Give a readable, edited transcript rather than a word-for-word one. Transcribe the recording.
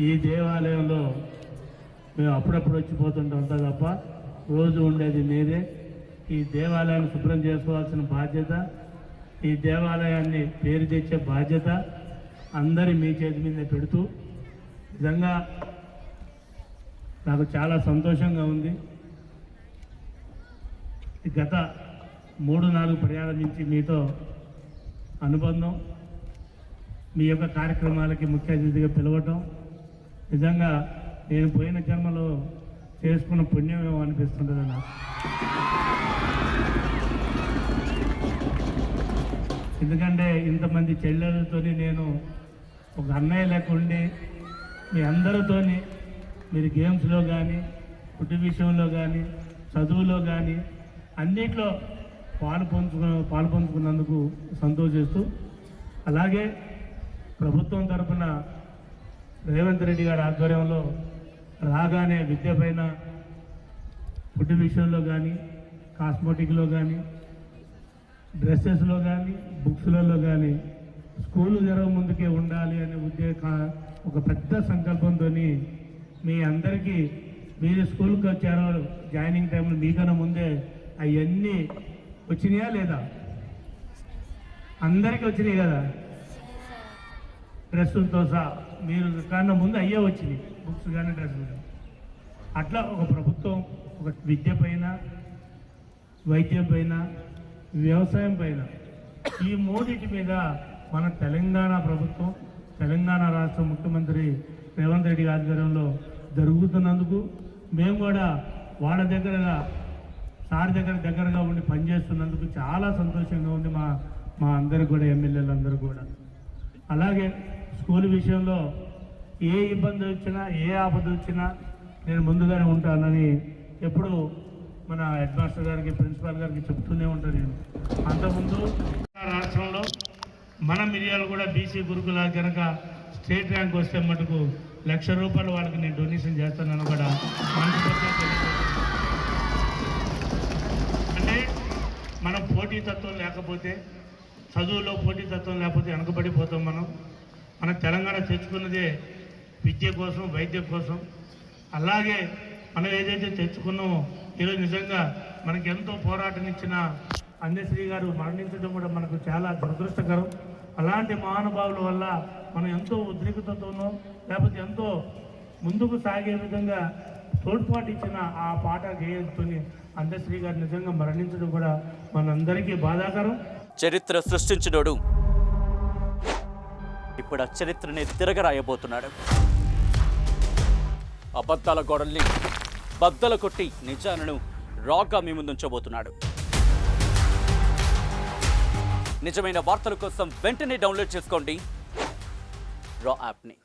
ఈ దేవాలయంలో మేము అప్పుడప్పుడు వచ్చిపోతుంటాం తప్ప రోజు ఉండేది మీరే. ఈ దేవాలయాన్ని శుభ్రం చేసుకోవాల్సిన బాధ్యత, ఈ దేవాలయాన్ని పేరు తెచ్చే బాధ్యత అందరి మీ చేతి మీద పెడుతూ నిజంగా నాకు చాలా సంతోషంగా ఉంది. గత 3-4 పర్యాల నుంచి మీతో అనుబంధం, మీ యొక్క కార్యక్రమాలకి ముఖ్య అతిథిగా పిలవటం నిజంగా నేను పోయిన జన్మలో చేసుకున్న పుణ్యమేమో అనిపిస్తుంటుంది నాకు. ఎందుకంటే ఇంతమంది చెల్లెలతోని నేను ఒక అన్నయ్య లెక్క ఉండి మీ అందరితోని మీరు గేమ్స్లో కానీ, ఫుడ్ విషయంలో కానీ, చదువులో కానీ అన్నిట్లో పాల్పంచుకున్నందుకు సంతోషిస్తూ, అలాగే ప్రభుత్వం తరఫున రేవంత్ రెడ్డి గారి ఆధ్వర్యంలో రాగానే విద్య పైన, ఫుడ్ విషయంలో కానీ, కాస్మెటిక్లో కానీ, డ్రెస్సెస్లో కానీ, బుక్స్లలో కానీ స్కూలు జరగ ముందుకే ఉండాలి అనే ఒక పెద్ద సంకల్పంతో మీ అందరికీ మీరు స్కూల్కి వచ్చారో జాయినింగ్ టైంలో మీకన్నా ముందే అవన్నీ వచ్చినాయా లేదా? అందరికీ వచ్చినాయి కదా, డ్రెస్సులతో సహా. మీరు కన్నా ముందు అయ్యే వచ్చినాయి, బుక్స్ కానీ డ్రెస్సులు కానీ. అట్లా ఒక ప్రభుత్వం ఒక విద్య పైన, వైద్యం పైన, వ్యవసాయం పైన ఈ మూడింటి మీద మన తెలంగాణ ప్రభుత్వం, తెలంగాణ రాష్ట్ర ముఖ్యమంత్రి రేవంత్ రెడ్డి ఆధ్వర్యంలో జరుగుతున్నందుకు మేము కూడా వాళ్ళ సార్ దగ్గరగా ఉండి పనిచేస్తున్నందుకు చాలా సంతోషంగా ఉంది మా అందరికి కూడా, ఎమ్మెల్యేలందరూ కూడా. అలాగే స్కూల్ విషయంలో ఏ ఇబ్బంది వచ్చినా, ఏ ఆపద వచ్చినా నేను ముందుగానే ఉంటానని ఎప్పుడు మన హెడ్ మాస్టర్ గారికి, ప్రిన్సిపాల్ గారికి చెప్తూనే ఉంటాను నేను. అంతకుముందు రాష్ట్రంలో మన మిర్యాలు కూడా బీసీ గురుకుల కనుక స్టేట్ ర్యాంక్ వస్తే మటుకు ₹1,00,000 వాళ్ళకి నేను డొనేషన్ చేస్తానని కూడా అంటే మనం పోటీతత్వం లేకపోతే, చదువులో పోటీతత్వం లేకపోతే వెనకబడిపోతాం. మన తెలంగాణ తెచ్చుకున్నదే విద్య కోసం, వైద్యం కోసం. అలాగే మనం ఏదైతే తెచ్చుకున్నామో ఈరోజు నిజంగా మనకి ఎంతో పోరాటం ఇచ్చిన అందశ్రీ గారు మరణించడం కూడా మనకు చాలా దురదృష్టకరం. అలాంటి మహానుభావుల వల్ల మనం ఎంతో ఉద్రిక్తతోనో లేకపోతే ఎంతో ముందుకు సాగే విధంగా తోడ్పాటు ఇచ్చిన ఆ పాట గేయంతో అందశ్రీ గారు నిజంగా మరణించడం కూడా మనందరికీ బాధాకరం. చరిత్ర సృష్టించినోడు ఇప్పుడు ఆ చరిత్రని తిరగరాయబోతున్నాడు. అబద్ధాల గోడల్ని బద్దలు కొట్టి నిజాలను రాగా మీ ముందుంచబోతున్నాడు. నిజమైన వార్తల కోసం వెంటనే డౌన్లోడ్ చేసుకోండి రా యాప్ని.